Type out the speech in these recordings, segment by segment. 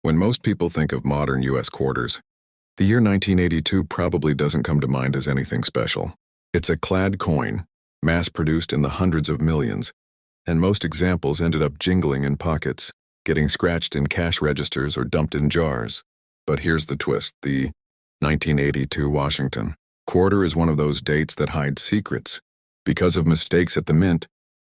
When most people think of modern U.S. quarters, the year 1982 probably doesn't come to mind as anything special. It's a clad coin, mass-produced in the hundreds of millions, and most examples ended up jingling in pockets, getting scratched in cash registers or dumped in jars. But here's the twist: the 1982 Washington quarter is one of those dates that hide secrets. Because of mistakes at the mint,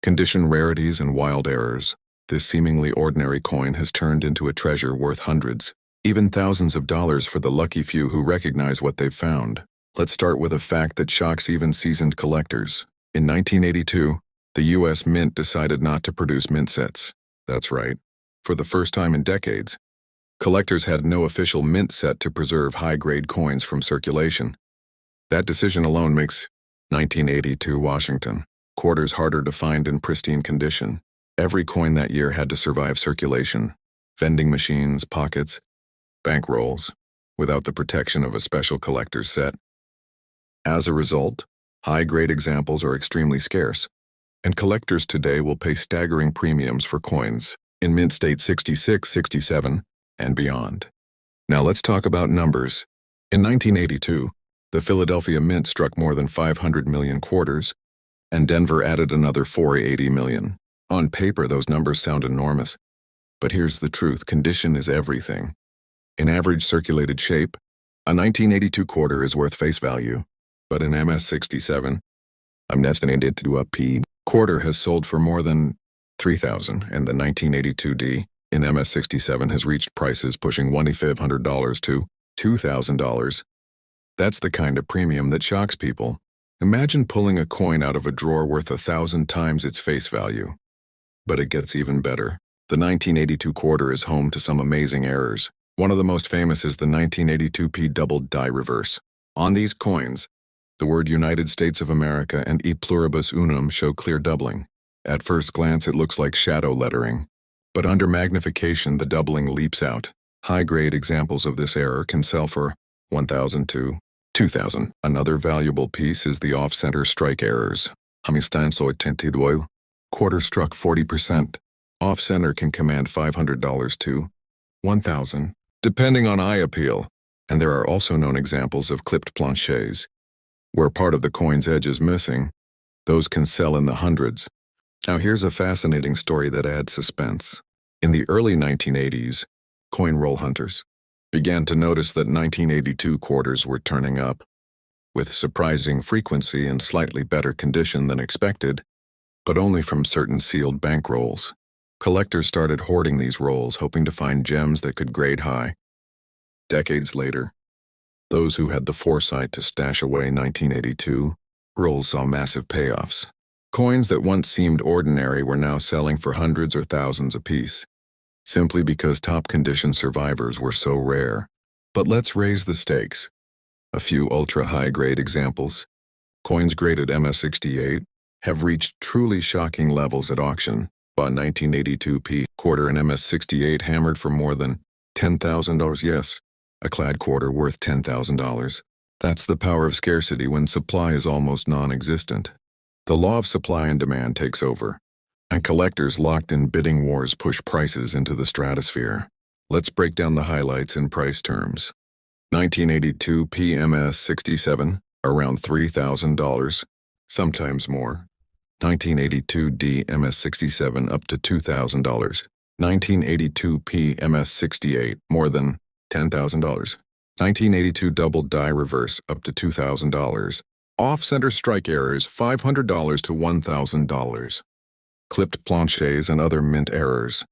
condition rarities, and wild errors, this seemingly ordinary coin has turned into a treasure worth hundreds, even thousands of dollars for the lucky few who recognize what they've found. Let's start with a fact that shocks even seasoned collectors. In 1982, the U.S. Mint decided not to produce mint sets. That's right. For the first time in decades, collectors had no official mint set to preserve high-grade coins from circulation. That decision alone makes 1982 Washington quarters harder to find in pristine condition. Every coin that year had to survive circulation, vending machines, pockets, bank rolls, without the protection of a special collector's set. As a result, high-grade examples are extremely scarce, and collectors today will pay staggering premiums for coins in mint state 66, 67, and beyond. Now let's talk about numbers. In 1982, the Philadelphia Mint struck more than 500 million quarters, and Denver added another 480 million. On paper, those numbers sound enormous, but here's the truth: condition is everything. In average circulated shape, a 1982 quarter is worth face value, but in MS67, I'm nesting it to a P quarter has sold for more than $3,000, and the 1982D in MS67 has reached prices pushing $2,500 to $2,000. That's the kind of premium that shocks people. Imagine pulling a coin out of a drawer worth 1,000 times its face value. But it gets even better. The 1982 quarter is home to some amazing errors. One of the most famous is the 1982p double die reverse. On these coins, the word United States of America and E pluribus unum show clear doubling. At first glance, it looks like shadow lettering, but under magnification, the doubling leaps out. High-grade examples of this error can sell for $1,000 to $2,000. Another valuable piece is the off-center strike errors. Quarter struck 40%. Off-center can command $500 to $1,000, depending on eye appeal. And there are also known examples of clipped planchets, where part of the coin's edge is missing. Those can sell in the hundreds. Now here's a fascinating story that adds suspense. In the early 1980s, coin roll hunters began to notice that 1982 quarters were turning up, with surprising frequency and slightly better condition than expected, but only from certain sealed bank rolls. Collectors started hoarding these rolls, hoping to find gems that could grade high. Decades later, those who had the foresight to stash away 1982 rolls saw massive payoffs. Coins that once seemed ordinary were now selling for hundreds or thousands apiece, simply because top-condition survivors were so rare. But let's raise the stakes. A few ultra-high-grade examples, coins graded MS68, have reached truly shocking levels at auction. A 1982p quarter in MS68 hammered for more than $10,000. Yes, a clad quarter worth $10,000. That's the power of scarcity when supply is almost non-existent. The law of supply and demand takes over, and collectors locked in bidding wars push prices into the stratosphere. Let's break down the highlights in price terms. 1982 PMS 67, around $3,000, sometimes more. 1982 DMS 67 up to $2,000. 1982 PMS 68, more than $10,000. 1982 double die reverse up to $2,000. Off-center strike errors $500 to $1,000. Clipped planchets and other mint errors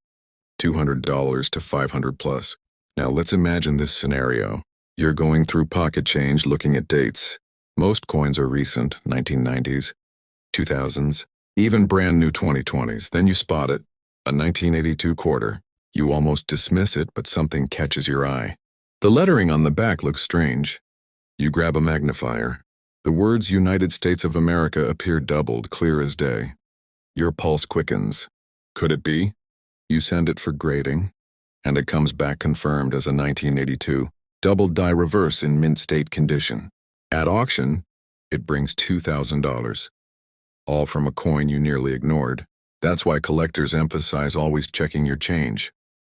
$200 to $500 plus. Now let's imagine this scenario. You're going through pocket change looking at dates. Most coins are recent, 1990s, 2000s, even brand new 2020s. Then you spot it, a 1982 quarter. You almost dismiss it, but something catches your eye. The lettering on the back looks strange. You grab a magnifier. The words United States of America appear doubled, clear as day. Your pulse quickens. Could it be? You send it for grading, and it comes back confirmed as a 1982 double die reverse in mint state condition. At auction, it brings $2,000. All from a coin you nearly ignored. That's why collectors emphasize always checking your change.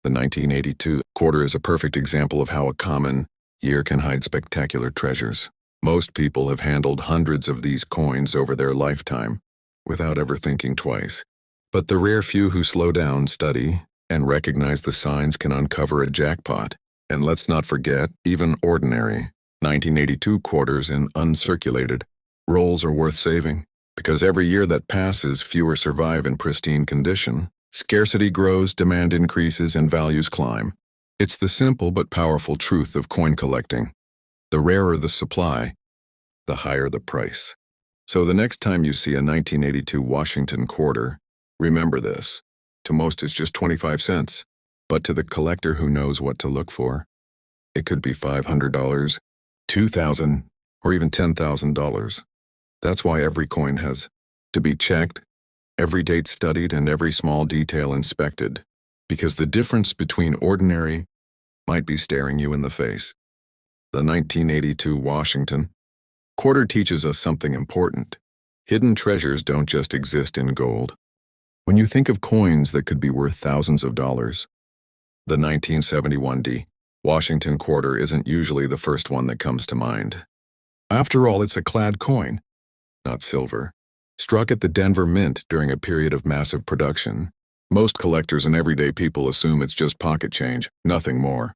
The 1982 quarter is a perfect example of how a common year can hide spectacular treasures. Most people have handled hundreds of these coins over their lifetime without ever thinking twice. But the rare few who slow down, study, and recognize the signs can uncover a jackpot. And let's not forget, even ordinary 1982 quarters in uncirculated rolls are worth saving, because every year that passes, fewer survive in pristine condition. Scarcity grows, demand increases, and values climb. It's the simple but powerful truth of coin collecting. The rarer the supply, the higher the price. So the next time you see a 1982 Washington quarter, remember this. To most it's just 25 cents, but to the collector who knows what to look for, it could be $500, $2,000, or even $10,000. That's why every coin has to be checked, every date studied, and every small detail inspected, because the difference between ordinary might be staring you in the face. The 1982 Washington quarter teaches us something important. Hidden treasures don't just exist in gold. When you think of coins that could be worth thousands of dollars, the 1971 Washington quarter isn't usually the first one that comes to mind. After all, it's a clad coin, not silver, struck at the Denver Mint during a period of massive production. Most collectors and everyday people assume it's just pocket change, nothing more.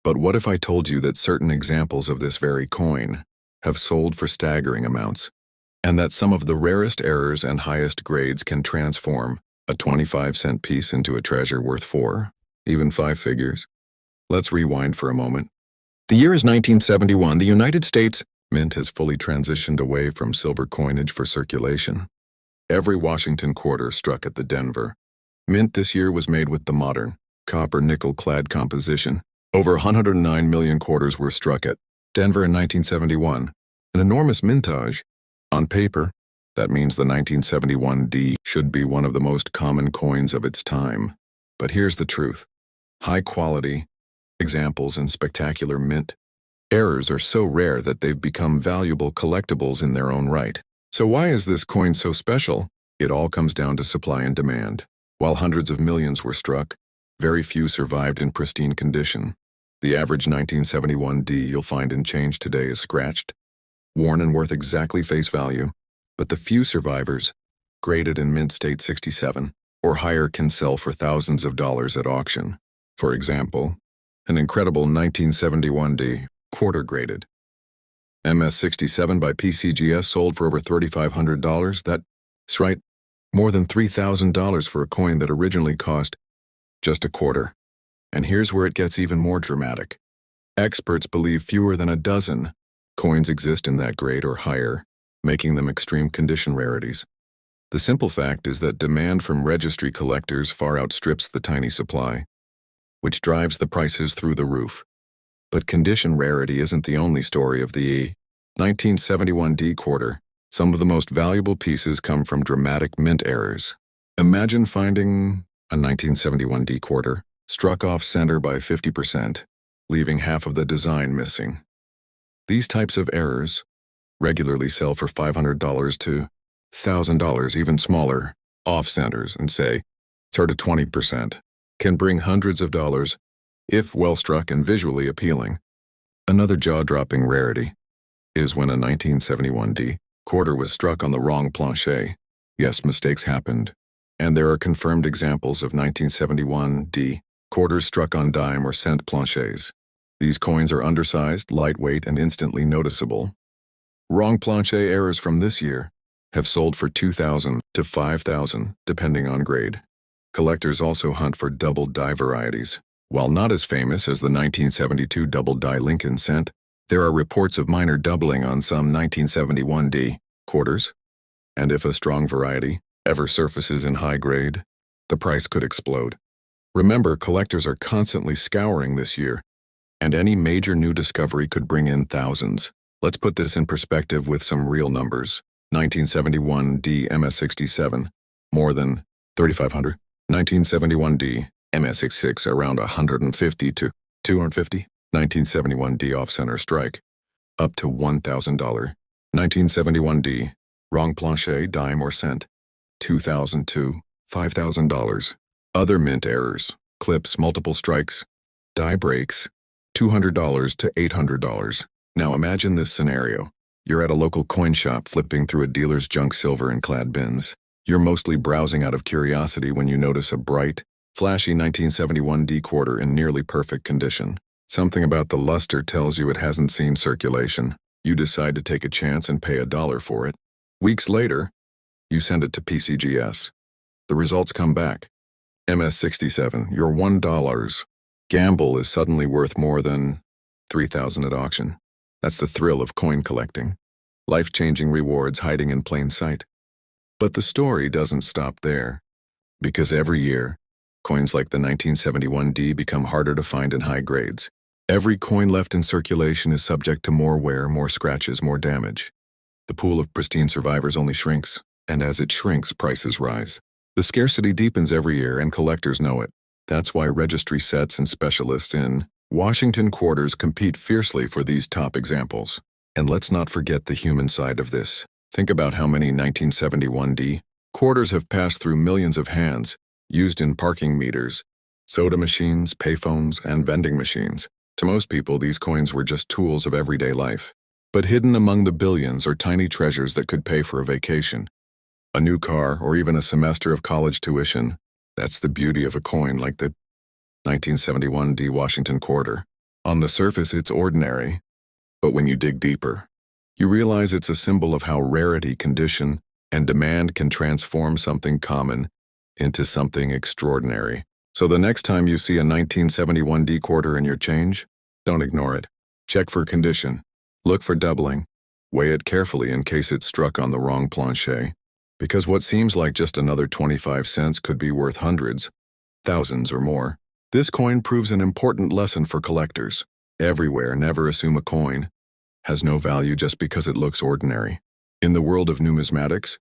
But what if I told you that certain examples of this very coin have sold for staggering amounts, and that some of the rarest errors and highest grades can transform a 25-cent piece into a treasure worth 4, even 5 figures? Let's rewind for a moment. The year is 1971. The United States Mint has fully transitioned away from silver coinage for circulation. Every Washington quarter struck at the Denver Mint this year was made with the modern, copper-nickel-clad composition. Over 109 million quarters were struck at Denver in 1971, an enormous mintage. On paper, that means the 1971 should be one of the most common coins of its time. But here's the truth. High-quality examples and spectacular mint errors are so rare that they've become valuable collectibles in their own right. So why is this coin so special? It all comes down to supply and demand. While hundreds of millions were struck, very few survived in pristine condition. The average 1971 you'll find in change today is scratched, worn, and worth exactly face value. But the few survivors, graded in mint state 67 or higher, can sell for thousands of dollars at auction. For example, an incredible 1971 quarter graded MS67 by PCGS sold for over $3,500. That's right, more than $3,000 for a coin that originally cost just a quarter. And here's where it gets even more dramatic. Experts believe fewer than a dozen coins exist in that grade or higher, making them extreme condition rarities. The simple fact is that demand from registry collectors far outstrips the tiny supply, which drives the prices through the roof. But condition rarity isn't the only story of the 1971 quarter. Some of the most valuable pieces come from dramatic mint errors. Imagine finding a 1971 quarter struck off center by 50%, leaving half of the design missing. These types of errors regularly sell for $500 to $1,000, even smaller off-centers, and say 30 to 20%, can bring hundreds of dollars if well struck and visually appealing. Another jaw-dropping rarity is when a 1971 quarter was struck on the wrong planche. Yes, mistakes happened, and there are confirmed examples of 1971 quarters struck on dime or cent planches. These coins are undersized, lightweight, and instantly noticeable. Wrong planche errors from this year have sold for $2,000 to $5,000, depending on grade. Collectors also hunt for double die varieties. While not as famous as the 1972 double die Lincoln cent, there are reports of minor doubling on some 1971 quarters. And if a strong variety ever surfaces in high grade, the price could explode. Remember, collectors are constantly scouring this year, and any major new discovery could bring in thousands. Let's put this in perspective with some real numbers. 1971 MS67, more than 3,500. 1971 MS66, around 150 to 250. 1971 off-center strike, up to $1,000. 1971 wrong planche, dime or cent, $2,000 to $5,000. Other mint errors. clips, multiple strikes, die breaks, $200 to $800. Now imagine this scenario. You're at a local coin shop flipping through a dealer's junk silver and clad bins. You're mostly browsing out of curiosity when you notice a bright, flashy 1971 D quarter in nearly perfect condition. Something about the luster tells you it hasn't seen circulation. You decide to take a chance and pay $1 for it. Weeks later, you send it to PCGS. The results come back. MS-67, your $1 gamble is suddenly worth more than $3,000 at auction. That's the thrill of coin collecting. Life-changing rewards hiding in plain sight. But the story doesn't stop there. Because every year, coins like the 1971 D become harder to find in high grades. Every coin left in circulation is subject to more wear, more scratches, more damage. The pool of pristine survivors only shrinks, and as it shrinks, prices rise. The scarcity deepens every year, and collectors know it. That's why registry sets and specialists in Washington quarters compete fiercely for these top examples. And let's not forget the human side of this. Think about how many 1971 D quarters have passed through millions of hands, used in parking meters, soda machines, payphones, and vending machines. To most people, these coins were just tools of everyday life. But hidden among the billions are tiny treasures that could pay for a vacation, a new car, or even a semester of college tuition. That's the beauty of a coin like the 1971 D Washington quarter. On the surface, it's ordinary, but when you dig deeper, you realize it's a symbol of how rarity, condition, and demand can transform something common into something extraordinary. So the next time you see a 1971 D quarter in your change, don't ignore it. Check for condition. Look for doubling. Weigh it carefully in case it's struck on the wrong planche. Because what seems like just another 25 cents could be worth hundreds, thousands, or more. This coin proves an important lesson for collectors. Everywhere, never assume a coin has no value just because it looks ordinary. In the world of numismatics,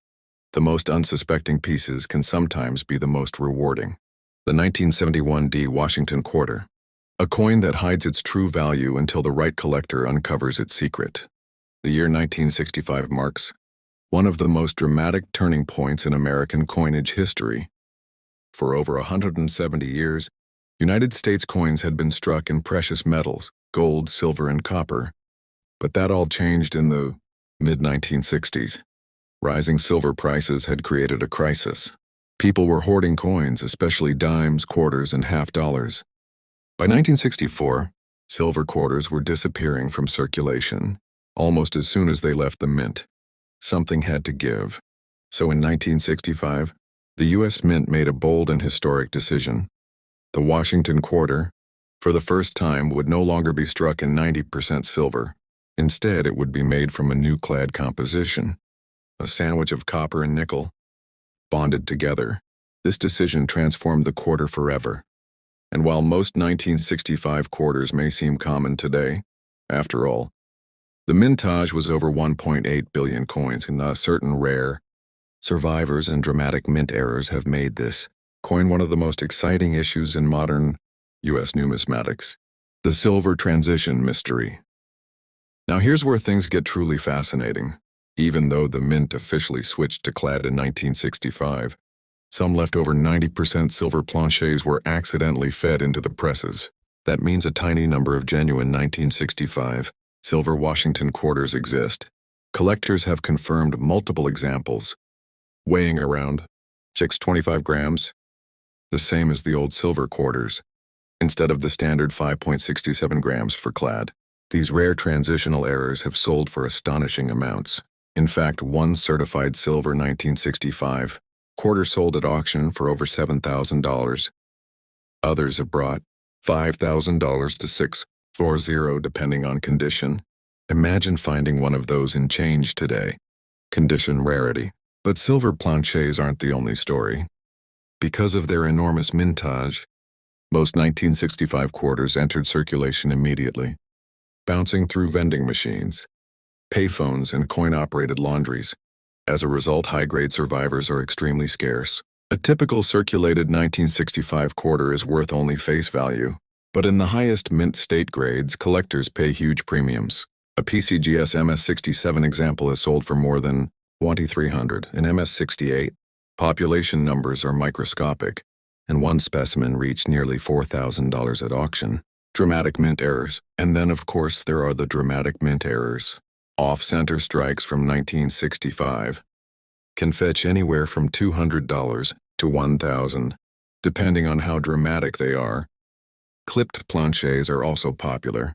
the most unsuspecting pieces can sometimes be the most rewarding. The 1971 D Washington quarter. A coin that hides its true value until the right collector uncovers its secret. The year 1965 marks one of the most dramatic turning points in American coinage history. For over 170 years, United States coins had been struck in precious metals, gold, silver, and copper. But that all changed in the mid-1960s. Rising silver prices had created a crisis. People were hoarding coins, especially dimes, quarters, and half dollars. By 1964, silver quarters were disappearing from circulation almost as soon as they left the mint. Something had to give. So in 1965, the U.S. Mint made a bold and historic decision. The Washington quarter, for the first time, would no longer be struck in 90% silver. Instead, it would be made from a new clad composition, a sandwich of copper and nickel, bonded together. This decision transformed the quarter forever. And while most 1965 quarters may seem common today, after all, the mintage was over 1.8 billion coins, and certain rare survivors and dramatic mint errors have made this coin one of the most exciting issues in modern U.S. numismatics. The silver transition mystery. Now here's where things get truly fascinating. Even though the mint officially switched to clad in 1965, some leftover 90% silver planches were accidentally fed into the presses. That means a tiny number of genuine 1965 silver Washington quarters exist. Collectors have confirmed multiple examples, weighing around 625 grams, the same as the old silver quarters, instead of the standard 5.67 grams for clad. These rare transitional errors have sold for astonishing amounts. In fact, one certified silver 1965 quarter sold at auction for over $7,000. Others have brought $5,000 to $640 depending on condition. Imagine finding one of those in change today. Condition rarity. But silver planches aren't the only story. Because of their enormous mintage, most 1965 quarters entered circulation immediately, bouncing through vending machines, payphones, and coin-operated laundries. As a result, high-grade survivors are extremely scarce. A typical circulated 1965 quarter is worth only face value, but in the highest mint state grades, collectors pay huge premiums. A PCGS MS-67 example is sold for more than $2,300. An MS-68, population numbers are microscopic, and one specimen reached nearly $4,000 at auction. Dramatic mint errors. And then, of course, there are the dramatic mint errors. Off-center strikes from 1965 can fetch anywhere from $200 to $1,000, depending on how dramatic they are. Clipped planchets are also popular,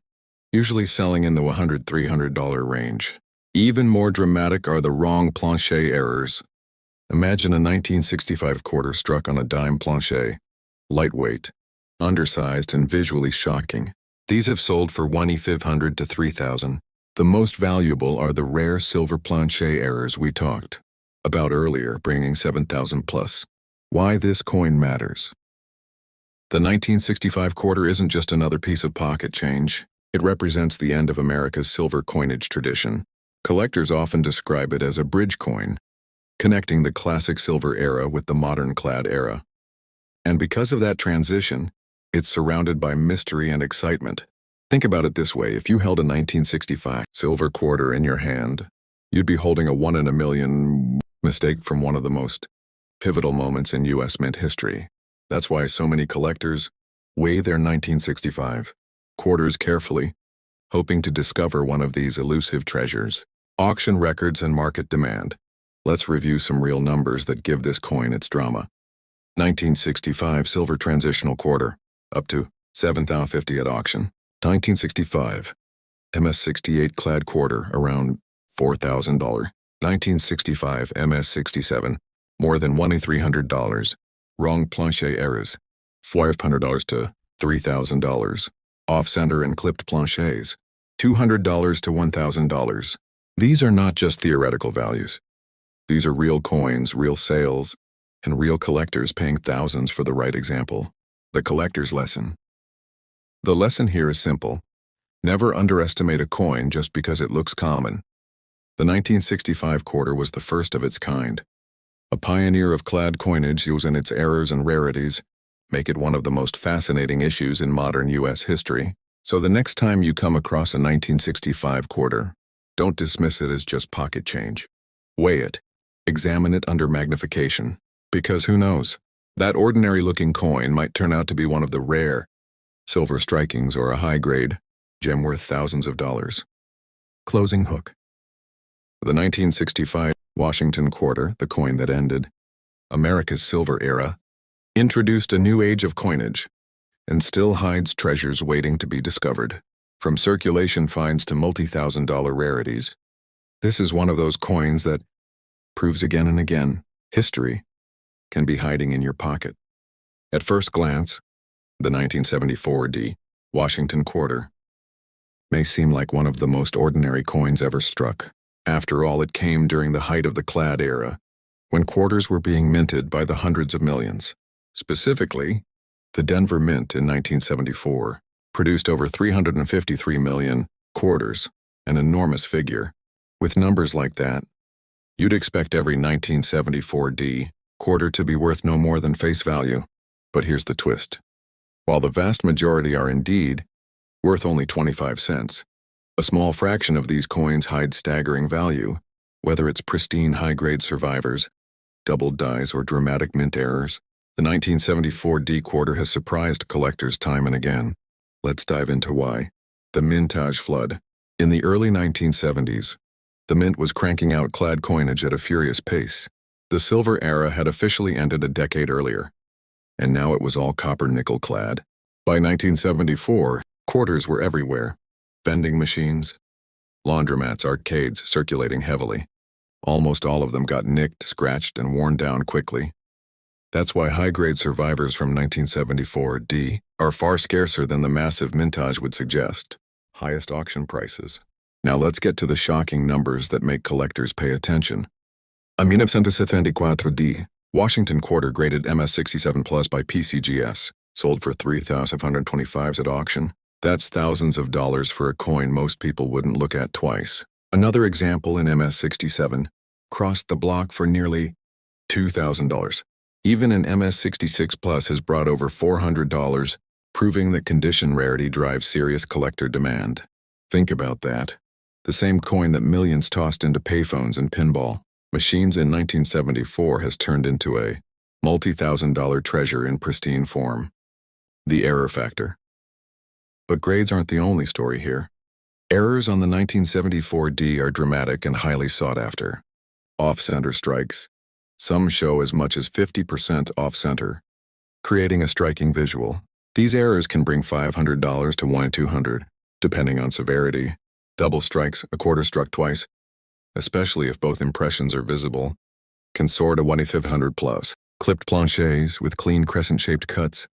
usually selling in the $100–300 range. Even more dramatic are the wrong planchet errors. Imagine a 1965 quarter struck on a dime planchet. Lightweight, undersized, and visually shocking. These have sold for $1,500 to $3,000. The most valuable are the rare silver planchet errors we talked about earlier, bringing $7,000 plus. Why this coin matters. The 1965 quarter isn't just another piece of pocket change. It represents the end of America's silver coinage tradition. Collectors often describe it as a bridge coin, connecting the classic silver era with the modern clad era. And because of that transition, it's surrounded by mystery and excitement. Think about it this way: if you held a 1965 silver quarter in your hand, you'd be holding a 1 in a million mistake from one of the most pivotal moments in U.S. mint history. That's why so many collectors weigh their 1965 quarters carefully, hoping to discover one of these elusive treasures. Auction records and market demand. Let's review some real numbers that give this coin its drama. 1965 silver transitional quarter, up to $7,050 at auction. 1965 MS68 clad quarter, around $4,000. 1965 MS67, more than $1,300. Wrong planchet errors, $500 to $3,000. Off-center and clipped planchets, $200 to $1,000. These are not just theoretical values. These are real coins, real sales, and real collectors paying thousands for the right example. The collector's lesson. The lesson here is simple. Never underestimate a coin just because it looks common. The 1965 quarter was the first of its kind. A pioneer of clad coinage using its errors and rarities make it one of the most fascinating issues in modern U.S. history. So the next time you come across a 1965 quarter, don't dismiss it as just pocket change. Weigh it. Examine it under magnification. Because who knows? That ordinary-looking coin might turn out to be one of the rare silver strikings or a high-grade gem worth thousands of dollars. Closing hook. The 1965 Washington quarter, the coin that ended America's silver era, introduced a new age of coinage and still hides treasures waiting to be discovered. From circulation finds to multi-thousand-dollar rarities, this is one of those coins that proves again and again history can be hiding in your pocket. At first glance, the 1974 Washington quarter may seem like one of the most ordinary coins ever struck. After all, it came during the height of the clad era, when quarters were being minted by the hundreds of millions. Specifically, the Denver Mint in 1974 produced over 353 million quarters, an enormous figure. With numbers like that, you'd expect every 1974 quarter to be worth no more than face value. But here's the twist. While the vast majority are indeed worth only 25 cents, a small fraction of these coins hide staggering value, whether it's pristine high-grade survivors, doubled dies, or dramatic mint errors. The 1974 quarter has surprised collectors time and again. Let's dive into why. The mintage flood. In the early 1970s, the mint was cranking out clad coinage at a furious pace. The silver era had officially ended a decade earlier, and now it was all copper-nickel clad. By 1974, quarters were everywhere. Vending machines, laundromats, arcades circulating heavily. Almost all of them got nicked, scratched, and worn down quickly. That's why high-grade survivors from 1974 are far scarcer than the massive mintage would suggest. Highest auction prices. Now let's get to the shocking numbers that make collectors pay attention. A 1974 Washington quarter graded MS67 Plus by PCGS, sold for $3,525 at auction. That's thousands of dollars for a coin most people wouldn't look at twice. Another example in MS67 crossed the block for nearly $2,000. Even an MS66 Plus has brought over $400, proving that condition rarity drives serious collector demand. Think about that. The same coin that millions tossed into payphones and pinball machines in 1974 has turned into a multi-thousand-dollar treasure in pristine form. The error factor. But grades aren't the only story here. Errors on the 1974D are dramatic and highly sought after. Off-center strikes. Some show as much as 50% off-center, creating a striking visual. These errors can bring $500 to $1,200, depending on severity. Double strikes, a quarter struck twice, especially if both impressions are visible, can soar to $2,500 plus. Clipped planchets with clean crescent-shaped cuts.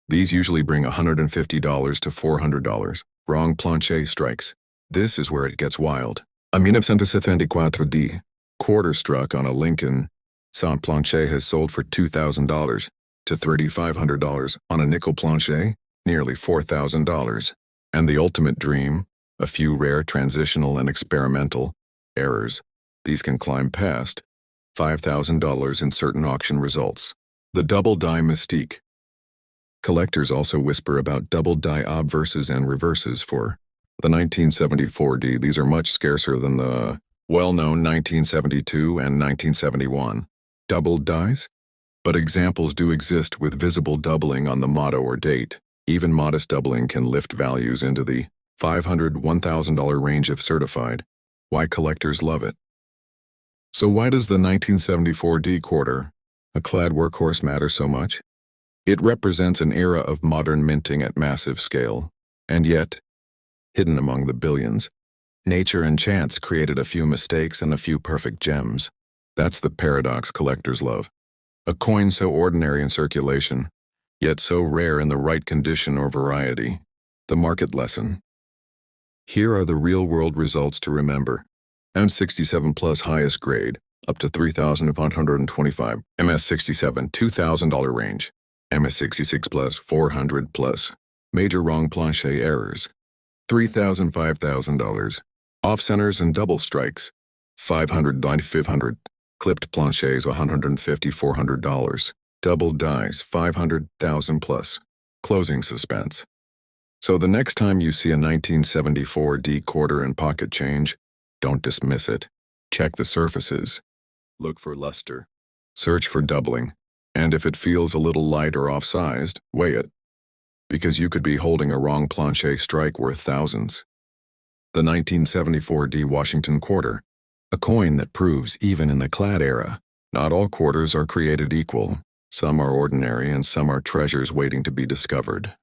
These usually bring $150 to $400. Wrong planche strikes. This is where it gets wild. A 1974D, quarter struck on a Lincoln Saint planche has sold for $2,000 to $3,500 on a nickel planche, nearly $4,000. And the ultimate dream, a few rare transitional and experimental errors. These can climb past $5,000 in certain auction results. The double die mystique. Collectors also whisper about double die obverses and reverses for the 1974D. These are much scarcer than the well-known 1972 and 1971 double dies, but examples do exist with visible doubling on the motto or date. Even modest doubling can lift values into the $500 to $1,000 range if certified. Why collectors love it. So why does the 1974D quarter, a clad workhorse, matter so much? It represents an era of modern minting at massive scale, and yet, hidden among the billions, nature and chance created a few mistakes and a few perfect gems. That's the paradox collectors love. A coin so ordinary in circulation, yet so rare in the right condition or variety. The market lesson. Here are the real-world results to remember. M67 plus highest grade, up to $3,525. MS67, $2,000 range. MS66 plus, $400 plus. Major wrong planche errors. $3,000, $5,000. Off-centers and double strikes. $500, $500. Clipped planches, $150, $400. Double dies, $500,000 plus. Closing suspense. So the next time you see a 1974D quarter and pocket change, don't dismiss it. Check the surfaces. Look for luster. Search for doubling. And if it feels a little light or off-sized, weigh it. Because you could be holding a wrong planche strike worth thousands. The 1974D Washington quarter. A coin that proves even in the clad era, not all quarters are created equal. Some are ordinary and some are treasures waiting to be discovered.